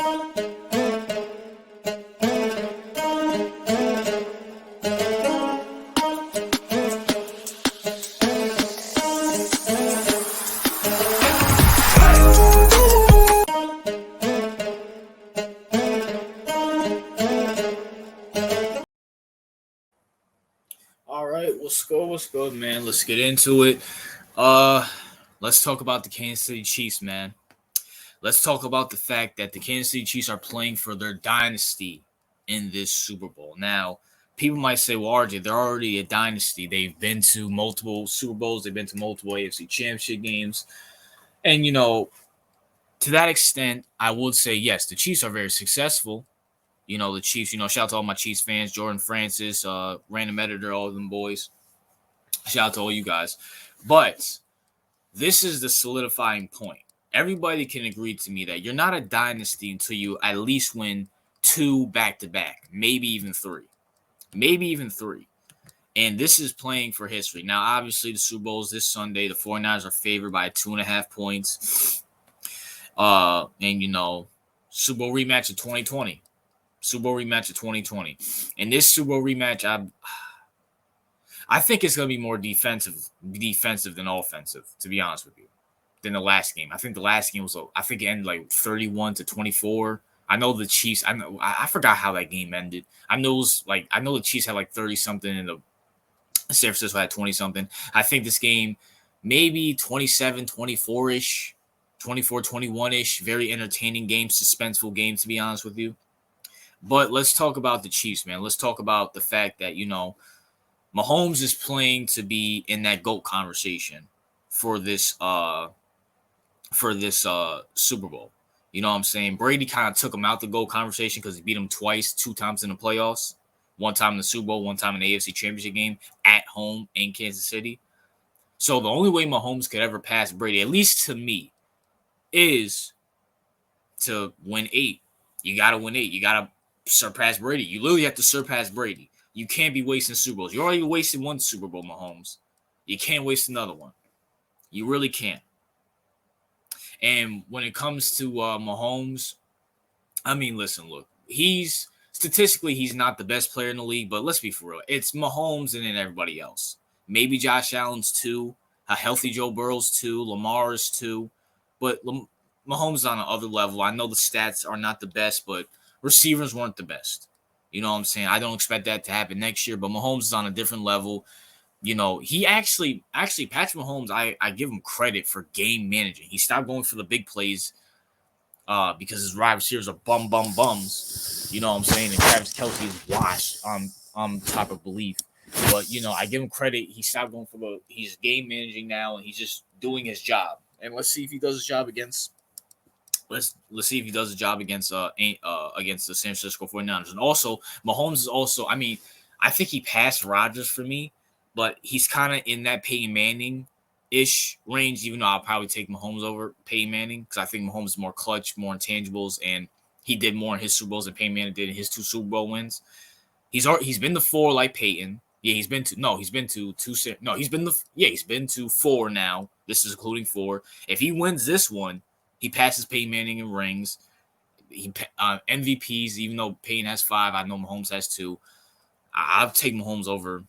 All right, what's good? What's good, man? Let's get into it. Let's talk about the Kansas City Chiefs, man. Let's talk about the fact that the Kansas City Chiefs are playing for their dynasty in this Super Bowl. Now, people might say, well, RJ, they're already a dynasty. They've been to multiple Super Bowls, they've been to multiple AFC championship games. And, to that extent, I would say, yes, the Chiefs are very successful. The Chiefs, shout out to all my Chiefs fans, Jordan Francis, random editor, all of them boys. Shout out to all you guys. But this is the solidifying point. Everybody can agree to me that you're not a dynasty until you at least win 2 back-to-back, maybe even 3. Maybe even 3. And this is playing for history. Now, obviously, the Super Bowl is this Sunday. The 49ers are favored by 2.5 points. Super Bowl rematch of 2020. Super Bowl rematch of 2020. And this Super Bowl rematch, I think it's going to be more defensive than offensive, to be honest with you, than the last game. I think the last game it ended like 31-24. I know the Chiefs. I forgot how that game ended. I know the Chiefs had like 30 something and the San Francisco had 20 something. I think this game maybe 27-24 ish, 24-21 ish. Very entertaining game, suspenseful game, to be honest with you. But let's talk about the Chiefs, man. Let's talk about the fact that Mahomes is playing to be in that GOAT conversation for this Super Bowl. You know what I'm saying? Brady kind of took him out the GOAT conversation because he beat him twice, 2 times in the playoffs, 1 time in the Super Bowl, 1 time in the AFC Championship game at home in Kansas City. So the only way Mahomes could ever pass Brady, at least to me, is to win 8. You got to win 8. You got to surpass Brady. You literally have to surpass Brady. You can't be wasting Super Bowls. You already wasted 1 Super Bowl, Mahomes. You can't waste another one. You really can't. And when it comes to Mahomes, I mean, listen, look, statistically he's not the best player in the league, but let's be for real. It's Mahomes and then everybody else. Maybe Josh Allen's 2, a healthy Joe Burrow's 2, Lamar's 2, but Mahomes is on another level. I know the stats are not the best, but receivers weren't the best. You know what I'm saying? I don't expect that to happen next year, but Mahomes is on a different level. He actually, Patrick Mahomes, I give him credit for game managing. He stopped going for the big plays because his wide receivers are bums. You know what I'm saying? And Travis Kelce is washed on top of belief. But, I give him credit. He stopped going for he's game managing now, and he's just doing his job. And let's see if he does his job against Let's see if he does a job against the San Francisco 49ers. And also, Mahomes is also, I think he passed Rodgers for me, but he's kind of in that Peyton Manning-ish range, even though I'll probably take Mahomes over Peyton Manning because I think Mahomes is more clutch, more intangibles, and he did more in his Super Bowls than Peyton Manning did in his 2 Super Bowl wins. He's been to 4 like Peyton. Yeah, he's been to 4 now. This is including 4. If he wins this one, he passes Peyton Manning in rings. MVPs, even though Peyton has 5, I know Mahomes has 2. I'll take Mahomes over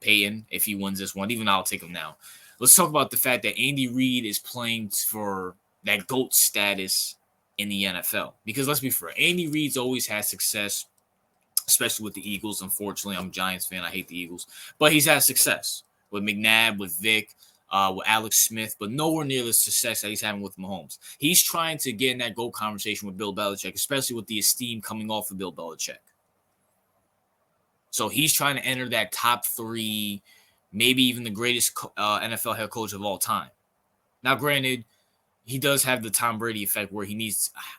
Peyton if he wins this one, even though I'll take him now. Let's talk about the fact that Andy Reid is playing for that GOAT status in the NFL. Because let's be fair, Andy Reid's always had success, especially with the Eagles. Unfortunately, I'm a Giants fan. I hate the Eagles. But he's had success with McNabb, with Vic, with Alex Smith, but nowhere near the success that he's having with Mahomes. He's trying to get in that GOAT conversation with Bill Belichick, especially with the esteem coming off of Bill Belichick. So he's trying to enter that top 3, maybe even the greatest NFL head coach of all time. Now, granted, he does have the Tom Brady effect where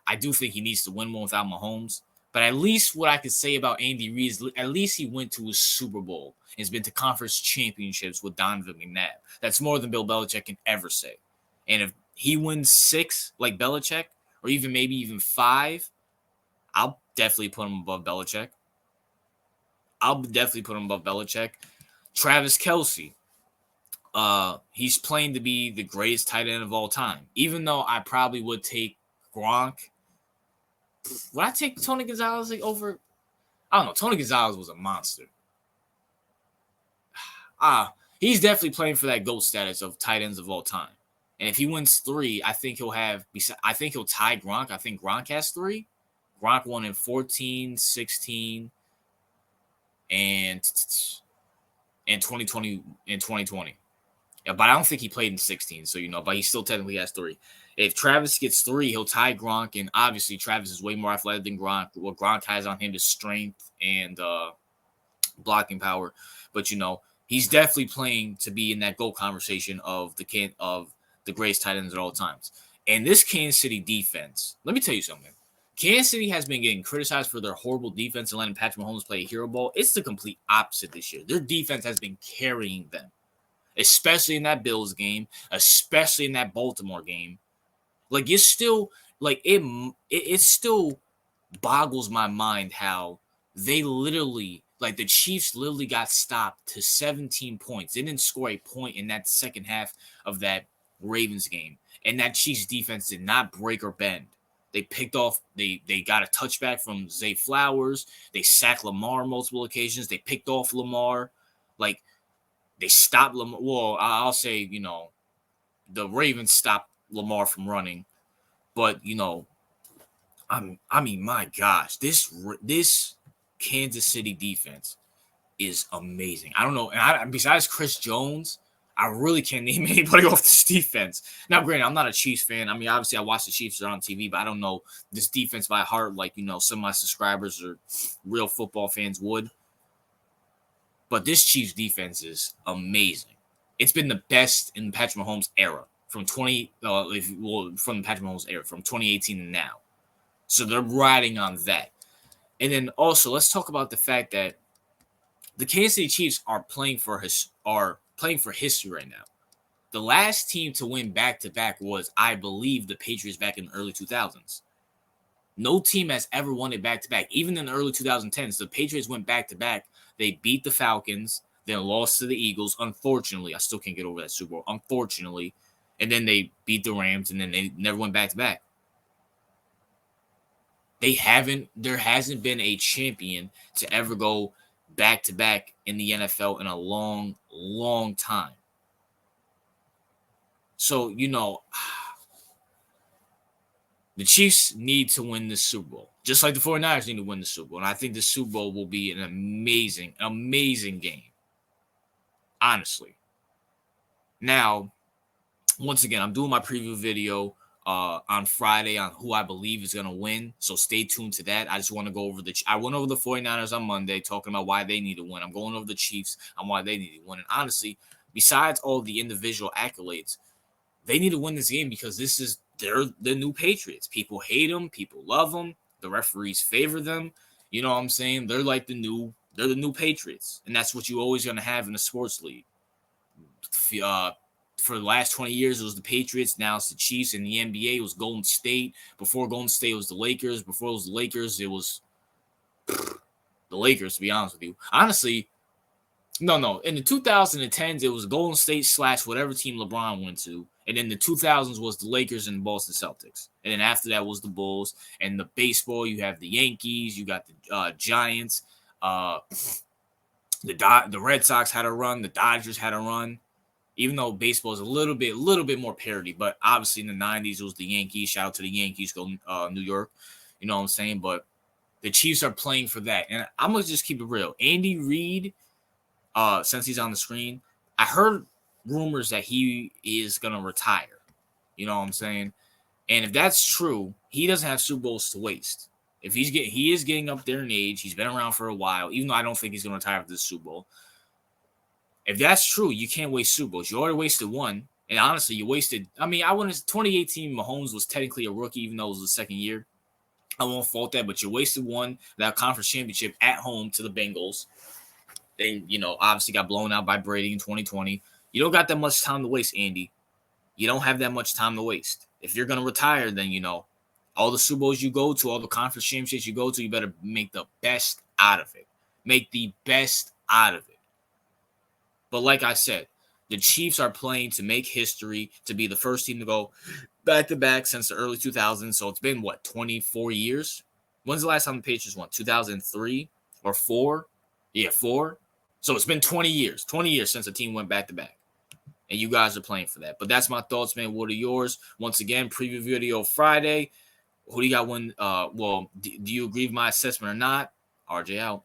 I do think he needs to win one without Mahomes. But at least what I could say about Andy Reid is at least he went to a Super Bowl and has been to conference championships with Donovan McNabb. That's more than Bill Belichick can ever say. And if he wins 6 like Belichick, or maybe even 5, I'll definitely put him above Belichick. Travis Kelce. He's playing to be the greatest tight end of all time. Even though I probably would take Gronk Would I take Tony Gonzalez over? I don't know. Tony Gonzalez was a monster. He's definitely playing for that GOAT status of tight ends of all time. And if he wins 3, I think he'll have. I think he'll tie Gronk. I think Gronk has 3. Gronk won in 14, 16, and 2020 in 2020. Yeah, but I don't think he played in 16, so but he still technically has 3. If Travis gets 3, he'll tie Gronk, and obviously Travis is way more athletic than Gronk. What Gronk has on him is strength and blocking power, but he's definitely playing to be in that GOAT conversation of the greatest tight ends at all times. And this Kansas City defense, let me tell you something. Kansas City has been getting criticized for their horrible defense and letting Patrick Mahomes play a hero ball. It's the complete opposite this year. Their defense has been carrying them, especially in that Bills game, especially in that Baltimore game. Like, it's still, like, it still boggles my mind how they literally, like, the Chiefs literally got stopped to 17 points. They didn't score a point in that second half of that Ravens game. And that Chiefs defense did not break or bend. They picked off, they got a touchback from Zay Flowers. They sacked Lamar on multiple occasions. They picked off Lamar. Like, they stopped Lamar. Well, I'll say, the Ravens stopped Lamar from running. But, I mean, my gosh, this Kansas City defense is amazing. I don't know. And besides Chris Jones, I really can't name anybody off this defense. Now, granted, I'm not a Chiefs fan. I mean, obviously, I watch the Chiefs on TV, but I don't know this defense by heart like, some of my subscribers or real football fans would. But this Chiefs defense is amazing. It's been the best in Patrick Mahomes' era from from the Patrick Mahomes era from 2018 and now. So they're riding on that. And then also, let's talk about the fact that the Kansas City Chiefs are playing for history right now. The last team to win back-to-back was, I believe, the Patriots back in the early 2000s. No team has ever won it back-to-back. Even in the early 2010s, the Patriots went back-to-back. They beat the Falcons, then lost to the Eagles. Unfortunately, I still can't get over that Super Bowl. Unfortunately. And then they beat the Rams, and then they never went back-to-back. There hasn't been a champion to ever go back-to-back in the NFL in a long, long time. So, the Chiefs need to win this Super Bowl, just like the 49ers need to win the Super Bowl. And I think the Super Bowl will be an amazing, amazing game, honestly. Now, once again, I'm doing my preview video on Friday on who I believe is going to win. So stay tuned to that. I just want to go over I went over the 49ers on Monday talking about why they need to win. I'm going over the Chiefs on why they need to win. And honestly, besides all the individual accolades, they need to win this game because they're the new Patriots. People hate them. People love them. The referees favor them. You know what I'm saying? They're like the new Patriots. And that's what you're always going to have in a sports league. For the last 20 years, it was the Patriots. Now it's the Chiefs. In the NBA, it was Golden State. Before Golden State, it was the Lakers. Before it was the Lakers, it was the Lakers, to be honest with you. Honestly, no. In the 2010s, it was Golden State / whatever team LeBron went to. And in the 2000s was the Lakers and the Boston Celtics. And then after that was the Bulls. And the baseball, you have the Yankees. You got the Giants. The Red Sox had a run. The Dodgers had a run. Even though baseball is a little bit more parody, but obviously in the 90s, it was the Yankees. Shout out to the Yankees, go New York. You know what I'm saying? But the Chiefs are playing for that. And I'm going to just keep it real. Andy Reid, since he's on the screen, I heard rumors that he is going to retire. You know what I'm saying? And if that's true, he doesn't have Super Bowls to waste. If he is getting up there in age. He's been around for a while, even though I don't think he's going to retire after this Super Bowl. If that's true, you can't waste Super Bowls. You already wasted one. And honestly, you wasted – 2018 Mahomes was technically a rookie, even though it was the second year. I won't fault that, but you wasted one, that conference championship at home to the Bengals. They, obviously got blown out by Brady in 2020. You don't got that much time to waste, Andy. You don't have that much time to waste. If you're going to retire, then, all the Super Bowls you go to, all the conference championships you go to, you better make the best out of it. Make the best out of it. But like I said, the Chiefs are playing to make history, to be the first team to go back-to-back since the early 2000s. So it's been, 24 years? When's the last time the Patriots won? 2003 or 4? Yeah, 4. So it's been 20 years. 20 years since a team went back-to-back. And you guys are playing for that. But that's my thoughts, man. What are yours? Once again, preview video Friday. Who do you got win? Do you agree with my assessment or not? RJ out.